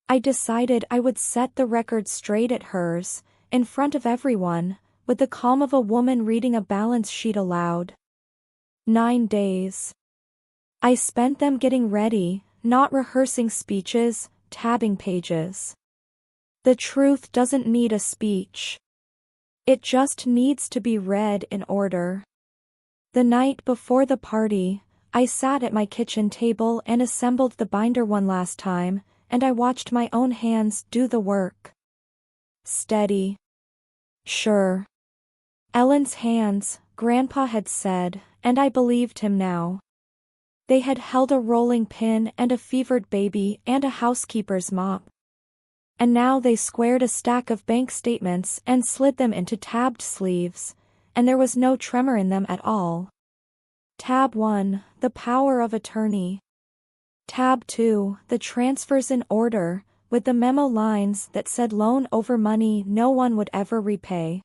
I decided I would set the record straight at hers, in front of everyone, with the calm of a woman reading a balance sheet aloud. 9 days. I spent them getting ready, not rehearsing speeches, tabbing pages. The truth doesn't need a speech. It just needs to be read in order. The night before the party, I sat at my kitchen table and assembled the binder one last time, and I watched my own hands do the work. Steady. Sure. Ellen's hands, Grandpa had said, and I believed him now. They had held a rolling pin and a fevered baby and a housekeeper's mop. And now they squared a stack of bank statements and slid them into tabbed sleeves, and there was no tremor in them at all. Tab 1, the power of attorney. Tab 2, the transfers in order, with the memo lines that said loan over money no one would ever repay.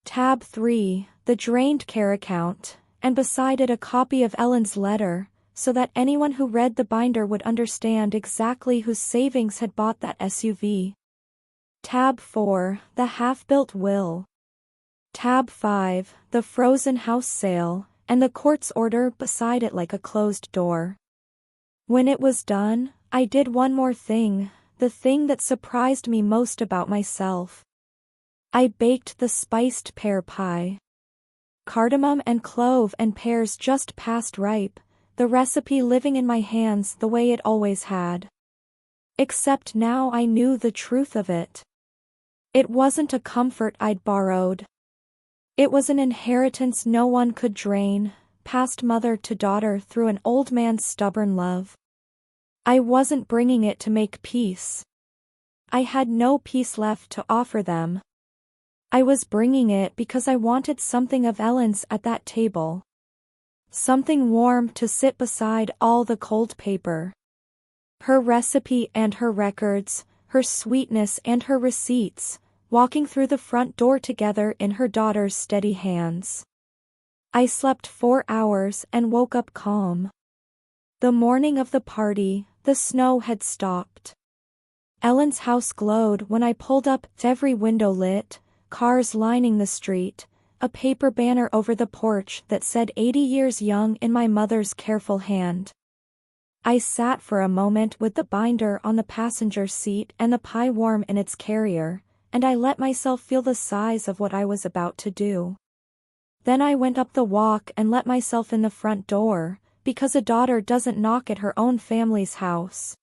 Tab 3, the drained care account, and beside it a copy of Ellen's letter, so that anyone who read the binder would understand exactly whose savings had bought that SUV. Tab 4, the half-built will. Tab 5, the frozen house sale, and the court's order beside it like a closed door. When it was done, I did one more thing, the thing that surprised me most about myself. I baked the spiced pear pie. Cardamom and clove and pears just past ripe, the recipe living in my hands the way it always had. Except now I knew the truth of it. It wasn't a comfort I'd borrowed. It was an inheritance no one could drain, passed mother to daughter through an old man's stubborn love. I wasn't bringing it to make peace. I had no peace left to offer them. I was bringing it because I wanted something of Ellen's at that table. Something warm to sit beside all the cold paper. Her recipe and her records, her sweetness and her receipts, walking through the front door together in her daughter's steady hands. I slept 4 hours and woke up calm. The morning of the party, the snow had stopped. Ellen's house glowed when I pulled up, every window lit, cars lining the street, a paper banner over the porch that said 80 years young in my mother's careful hand. I sat for a moment with the binder on the passenger seat and the pie warm in its carrier, and I let myself feel the size of what I was about to do. Then I went up the walk and let myself in the front door, because a daughter doesn't knock at her own family's house.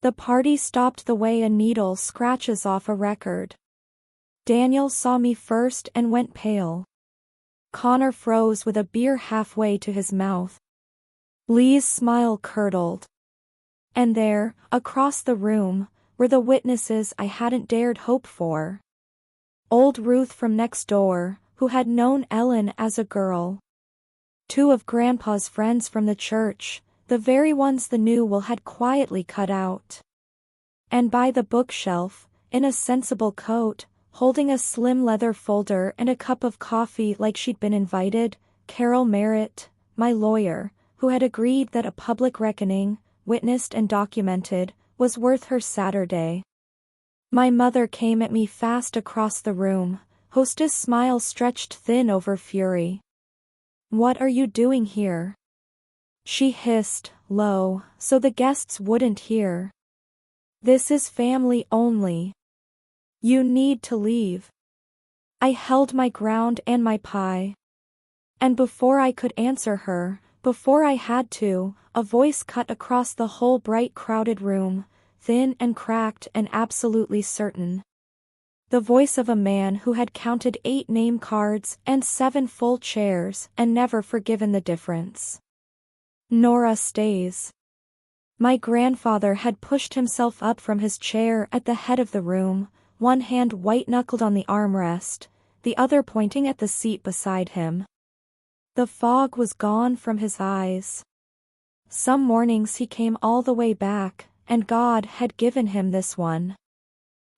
The party stopped the way a needle scratches off a record. Daniel saw me first and went pale. Connor froze with a beer halfway to his mouth. Lee's smile curdled. And there, across the room, were the witnesses I hadn't dared hope for. Old Ruth from next door, who had known Ellen as a girl. 2 of Grandpa's friends from the church, the very ones the new will had quietly cut out. And by the bookshelf, in a sensible coat, holding a slim leather folder and a cup of coffee like she'd been invited, Carol Merritt, my lawyer, who had agreed that a public reckoning, witnessed and documented, was worth her Saturday. My mother came at me fast across the room, hostess' smile stretched thin over fury. "What are you doing here?" She hissed, low, so the guests wouldn't hear. "This is family only. You need to leave." I held my ground and my pie. And before I could answer her, before I had to, a voice cut across the whole bright crowded room, thin and cracked and absolutely certain. The voice of a man who had counted 8 name cards and 7 full chairs and never forgiven the difference. "Nora stays." My grandfather had pushed himself up from his chair at the head of the room, one hand white-knuckled on the armrest, the other pointing at the seat beside him. The fog was gone from his eyes. Some mornings he came all the way back, and God had given him this one.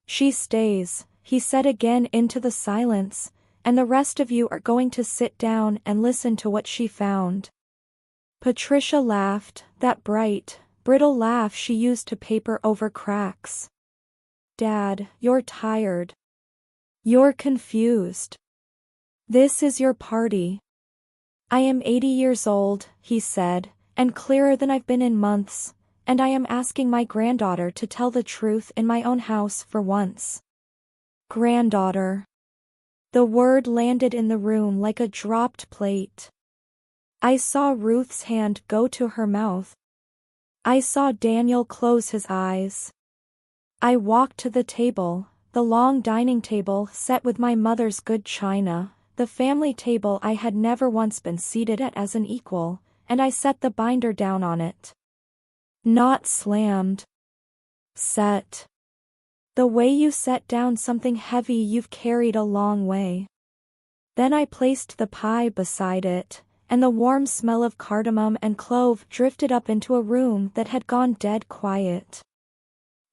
"She stays," he said again into the silence, "and the rest of you are going to sit down and listen to what she found." Patricia laughed, that bright, brittle laugh she used to paper over cracks. "Dad, you're tired. You're confused. This is your party. I am 80 years old, he said, and clearer than I've been in months, and I am asking my granddaughter to tell the truth in my own house for once. Granddaughter. The word landed in the room like a dropped plate. I saw Ruth's hand go to her mouth. I saw Daniel close his eyes. I walked to the table, the long dining table set with my mother's good china, the family table I had never once been seated at as an equal, and I set the binder down on it. Not slammed. Set. The way you set down something heavy you've carried a long way. Then I placed the pie beside it, and the warm smell of cardamom and clove drifted up into a room that had gone dead quiet.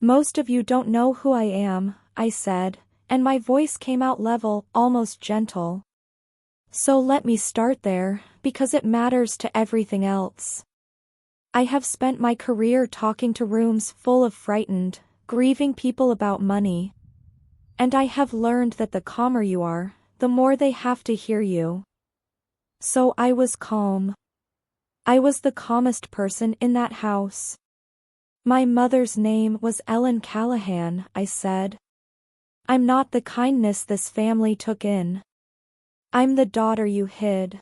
Most of you don't know who I am, I said, and my voice came out level, almost gentle. So let me start there, because it matters to everything else. I have spent my career talking to rooms full of frightened, grieving people about money. And I have learned that the calmer you are, the more they have to hear you. So I was calm. I was the calmest person in that house. My mother's name was Ellen Callahan, I said. I'm not the kindness this family took in. I'm the daughter you hid.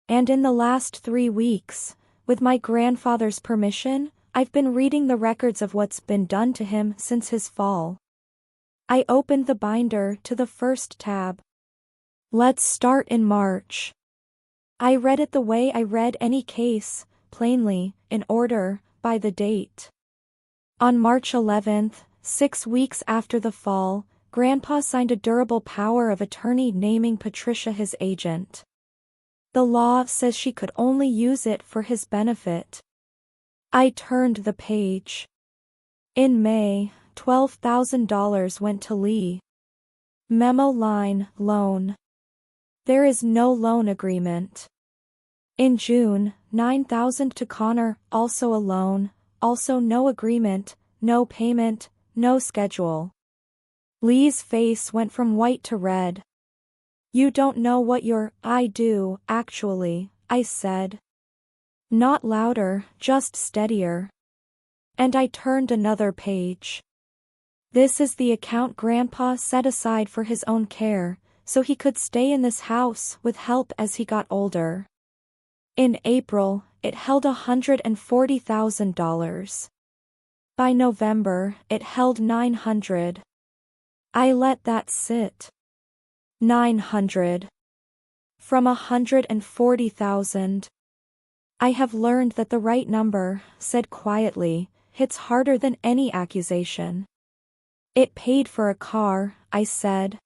And in the last 3 weeks, with my grandfather's permission, I've been reading the records of what's been done to him since his fall. I opened the binder to the first tab. Let's start in March. I read it the way I read any case, plainly, in order, by the date. On March 11th, 6 weeks after the fall, Grandpa signed a durable power of attorney naming Patricia his agent. The law says she could only use it for his benefit. I turned the page. In May, $12,000 went to Lee. Memo line, loan. There is no loan agreement. In June, $9,000 to Connor, also a loan, also no agreement, no payment, no schedule. Lee's face went from white to red. You don't know what I do, actually, I said. Not louder, just steadier. And I turned another page. This is the account Grandpa set aside for his own care, so he could stay in this house with help as he got older. In April, it held $140,000. By November, it held $900,000. I let that sit. $900,000. From $140,000. I have learned that the right number, said quietly, hits harder than any accusation. It paid for a car, I said.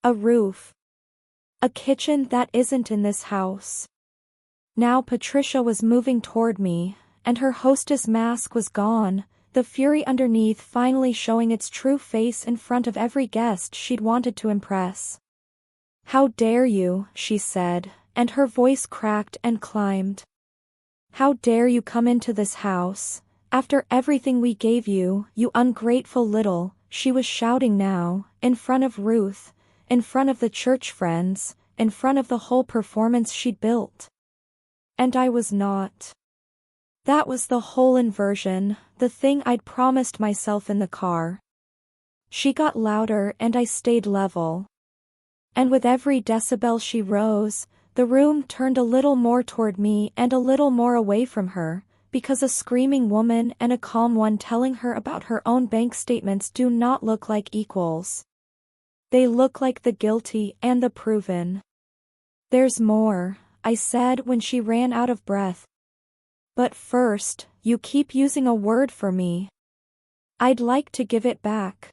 A roof. A kitchen that isn't in this house. Now Patricia was moving toward me, and her hostess mask was gone, the fury underneath finally showing its true face in front of every guest she'd wanted to impress. How dare you, she said, and her voice cracked and climbed. How dare you come into this house, after everything we gave you, you ungrateful little, she was shouting now, in front of Ruth, in front of the church friends, in front of the whole performance she'd built. And I was not. That was the whole inversion, the thing I'd promised myself in the car. She got louder and I stayed level. And with every decibel she rose, the room turned a little more toward me and a little more away from her, because a screaming woman and a calm one telling her about her own bank statements do not look like equals. They look like the guilty and the proven. There's more, I said when she ran out of breath. But first, you keep using a word for me. I'd like to give it back.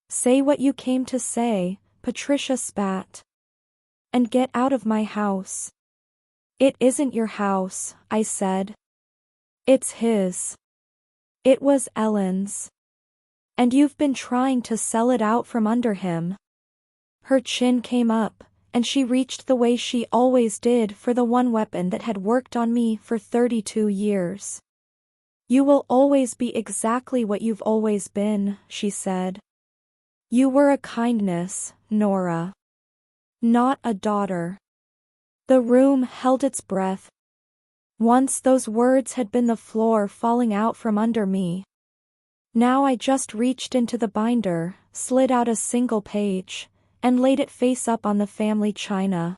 Say what you came to say, Patricia spat. And get out of my house. It isn't your house, I said. It's his. It was Ellen's. And you've been trying to sell it out from under him. Her chin came up, and she reached the way she always did for the one weapon that had worked on me for 32 years. You will always be exactly what you've always been, she said. You were a kindness, Nora. not a daughter. The room held its breath. Once those words had been the floor falling out from under me. Now I just reached into the binder, slid out a single page, and laid it face up on the family china.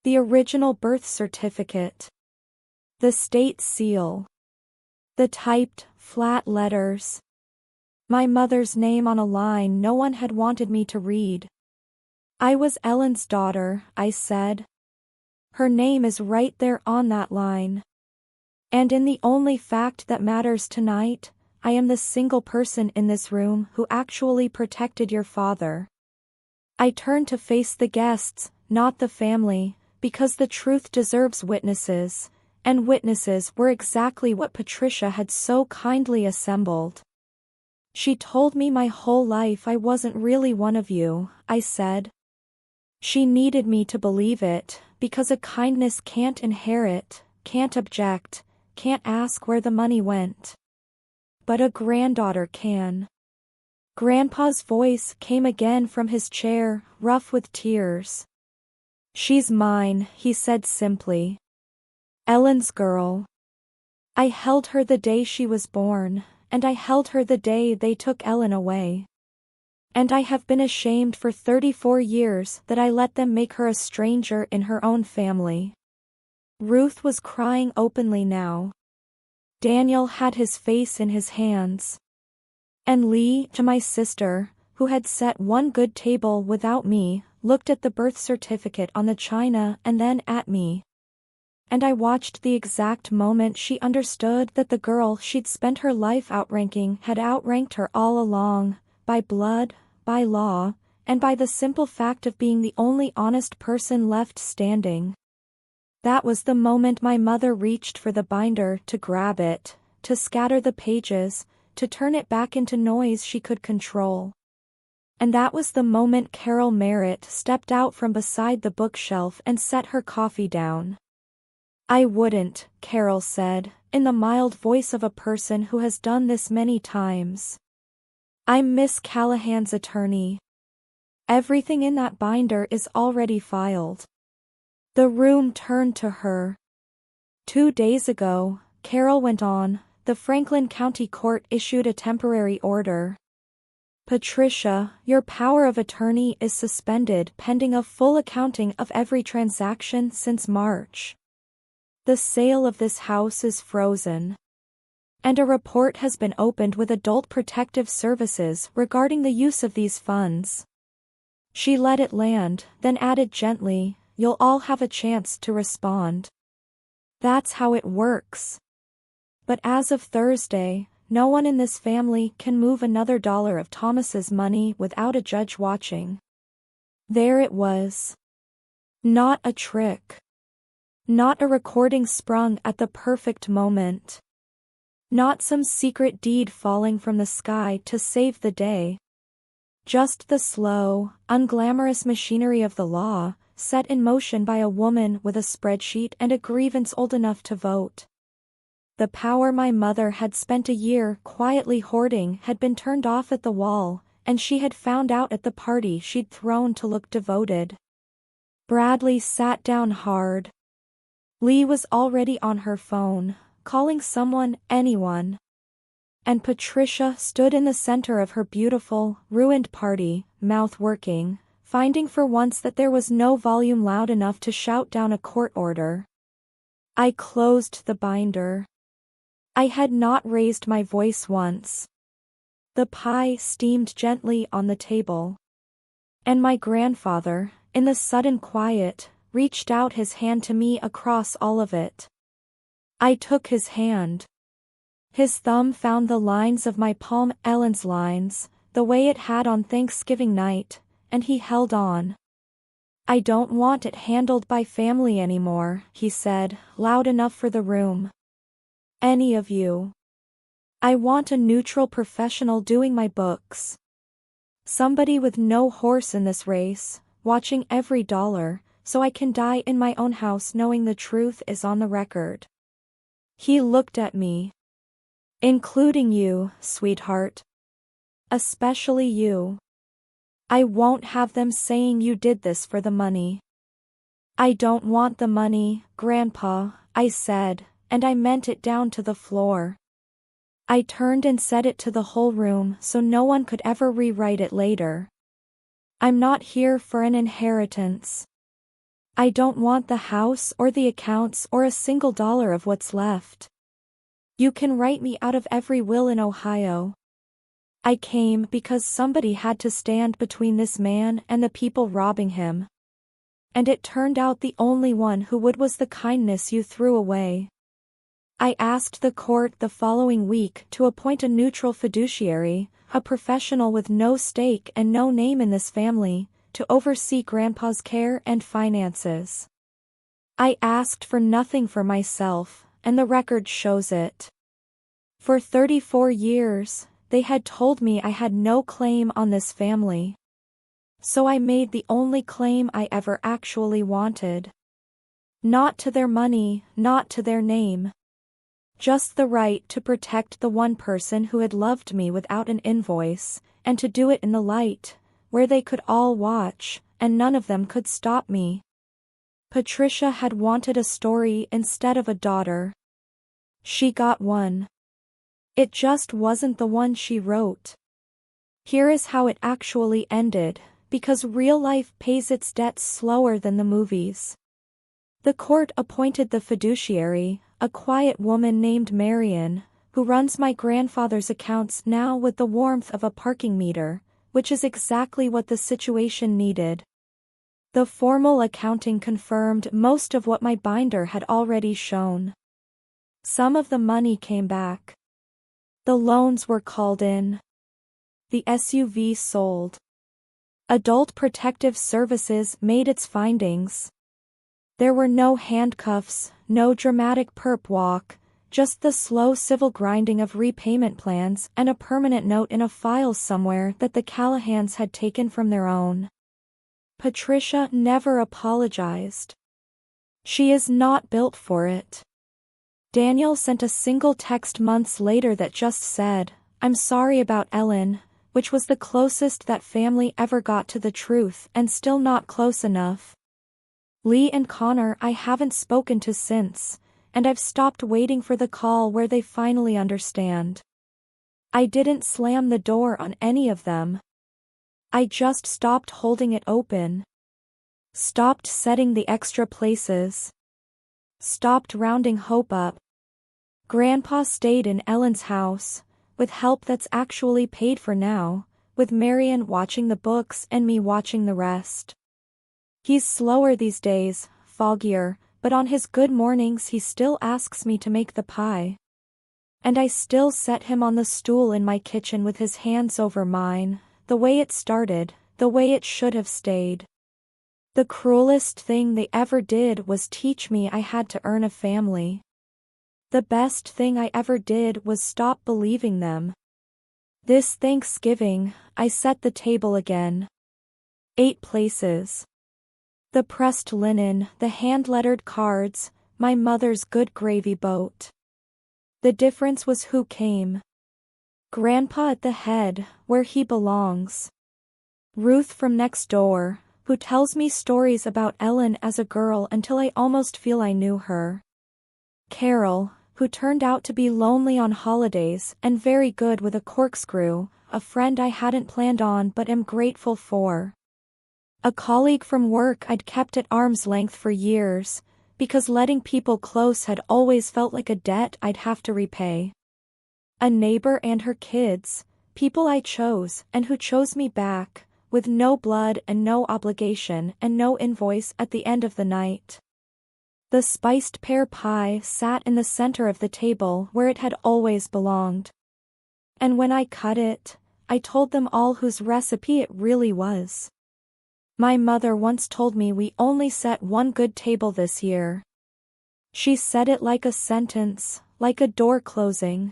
The original birth certificate. The state seal. The typed, flat letters. My mother's name on a line no one had wanted me to read. I was Ellen's daughter, I said. Her name is right there on that line. And in the only fact that matters tonight, I am the single person in this room who actually protected your father. I turned to face the guests, not the family, because the truth deserves witnesses, and witnesses were exactly what Patricia had so kindly assembled. She told me my whole life I wasn't really one of you, I said. She needed me to believe it, because a kindness can't inherit, can't object, can't ask where the money went. But a granddaughter can. Grandpa's voice came again from his chair, rough with tears. She's mine, he said simply. Ellen's girl. I held her the day she was born, and I held her the day they took Ellen away. And I have been ashamed for 34 years that I let them make her a stranger in her own family. Ruth was crying openly now. Daniel had his face in his hands. And Lee, to my sister, who had set one good table without me, looked at the birth certificate on the china and then at me. And I watched the exact moment she understood that the girl she'd spent her life outranking had outranked her all along, by blood, by law, and by the simple fact of being the only honest person left standing. That was the moment my mother reached for the binder to grab it, to scatter the pages, to turn it back into noise she could control. And that was the moment Carol Merritt stepped out from beside the bookshelf and set her coffee down. I wouldn't, Carol said, in the mild voice of a person who has done this many times. I'm Miss Callahan's attorney. Everything in that binder is already filed. The room turned to her. 2 days ago, Carol went on, the Franklin County Court issued a temporary order. Patricia, your power of attorney is suspended pending a full accounting of every transaction since March. The sale of this house is frozen. And a report has been opened with Adult Protective Services regarding the use of these funds. She let it land, then added gently, you'll all have a chance to respond. That's how it works. But as of Thursday, no one in this family can move another dollar of Thomas's money without a judge watching. There it was. Not a trick. Not a recording sprung at the perfect moment. Not some secret deed falling from the sky to save the day. Just the slow, unglamorous machinery of the law, set in motion by a woman with a spreadsheet and a grievance old enough to vote. The power my mother had spent a year quietly hoarding had been turned off at the wall, and she had found out at the party she'd thrown to look devoted. Bradley sat down hard. Lee was already on her phone, calling someone, anyone. And Patricia stood in the center of her beautiful, ruined party, mouth working, finding for once that there was no volume loud enough to shout down a court order. I closed the binder. I had not raised my voice once. The pie steamed gently on the table. And my grandfather, in the sudden quiet, reached out his hand to me across all of it. I took his hand. His thumb found the lines of my palm, Ellen's lines, the way it had on Thanksgiving night, and he held on. I don't want it handled by family anymore, he said, loud enough for the room. Any of you. I want a neutral professional doing my books. Somebody with no horse in this race, watching every dollar, so I can die in my own house knowing the truth is on the record. He looked at me. Including you, sweetheart. Especially you. I won't have them saying you did this for the money. I don't want the money, Grandpa, I said, and I meant it down to the floor. I turned and said it to the whole room so no one could ever rewrite it later. I'm not here for an inheritance. I don't want the house or the accounts or a single dollar of what's left. You can write me out of every will in Ohio. I came because somebody had to stand between this man and the people robbing him. And it turned out the only one who would was the kindness you threw away. I asked the court the following week to appoint a neutral fiduciary, a professional with no stake and no name in this family, to oversee Grandpa's care and finances. I asked for nothing for myself, and the record shows it. For 34 years, they had told me I had no claim on this family. So I made the only claim I ever actually wanted. Not to their money, not to their name. Just the right to protect the one person who had loved me without an invoice, and to do it in the light, where they could all watch, and none of them could stop me. Patricia had wanted a story instead of a daughter. She got one. It just wasn't the one she wrote. Here is how it actually ended, because real life pays its debts slower than the movies. The court appointed the fiduciary, a quiet woman named Marion, who runs my grandfather's accounts now with the warmth of a parking meter, which is exactly what the situation needed. The formal accounting confirmed most of what my binder had already shown. Some of the money came back. The loans were called in. The SUV sold. Adult Protective Services made its findings. There were no handcuffs, no dramatic perp walk, just the slow civil grinding of repayment plans and a permanent note in a file somewhere that the Callahans had taken from their own. Patricia never apologized. She is not built for it. Daniel sent a single text months later that just said, "I'm sorry about Ellen," which was the closest that family ever got to the truth and still not close enough. Lee and Connor I haven't spoken to since, and I've stopped waiting for the call where they finally understand. I didn't slam the door on any of them. I just stopped holding it open. Stopped setting the extra places. Stopped rounding hope up. Grandpa stayed in Ellen's house, with help that's actually paid for now, with Marion watching the books and me watching the rest. He's slower these days, foggier, but on his good mornings he still asks me to make the pie. And I still set him on the stool in my kitchen with his hands over mine, the way it started, the way it should have stayed. The cruelest thing they ever did was teach me I had to earn a family. The best thing I ever did was stop believing them. This Thanksgiving, I set the table again. 8 places. The pressed linen, the hand-lettered cards, my mother's good gravy boat. The difference was who came. Grandpa at the head, where he belongs. Ruth from next door, who tells me stories about Ellen as a girl until I almost feel I knew her. Carol, who turned out to be lonely on holidays and very good with a corkscrew, a friend I hadn't planned on but am grateful for. A colleague from work I'd kept at arm's length for years, because letting people close had always felt like a debt I'd have to repay. A neighbor and her kids, people I chose and who chose me back, with no blood and no obligation and no invoice at the end of the night. The spiced pear pie sat in the center of the table where it had always belonged. And when I cut it, I told them all whose recipe it really was. My mother once told me we only set one good table this year. She said it like a sentence, like a door closing.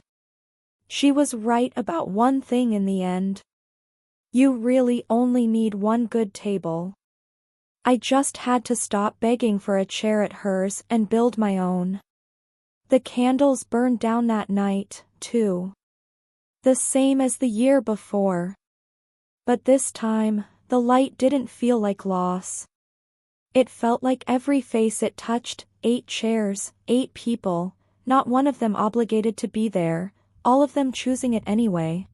She was right about one thing in the end. You really only need one good table. I just had to stop begging for a chair at hers and build my own. The candles burned down that night, too. The same as the year before. But this time, the light didn't feel like loss. It felt like every face it touched, 8 chairs, 8 people, not one of them obligated to be there, all of them choosing it anyway.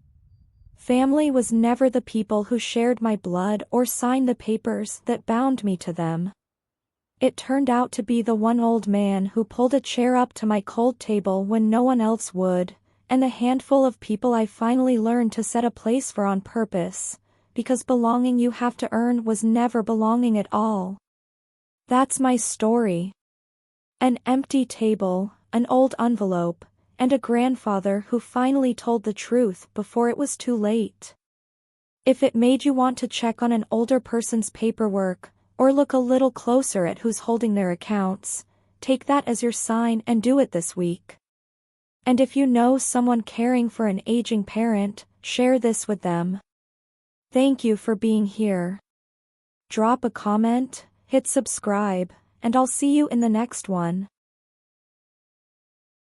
Family was never the people who shared my blood or signed the papers that bound me to them. It turned out to be the one old man who pulled a chair up to my cold table when no one else would, and the handful of people I finally learned to set a place for on purpose, because belonging you have to earn was never belonging at all. That's my story. An empty table, an old envelope, and a grandfather who finally told the truth before it was too late. If it made you want to check on an older person's paperwork, or look a little closer at who's holding their accounts, take that as your sign and do it this week. And if you know someone caring for an aging parent, share this with them. Thank you for being here. Drop a comment, hit subscribe, and I'll see you in the next one.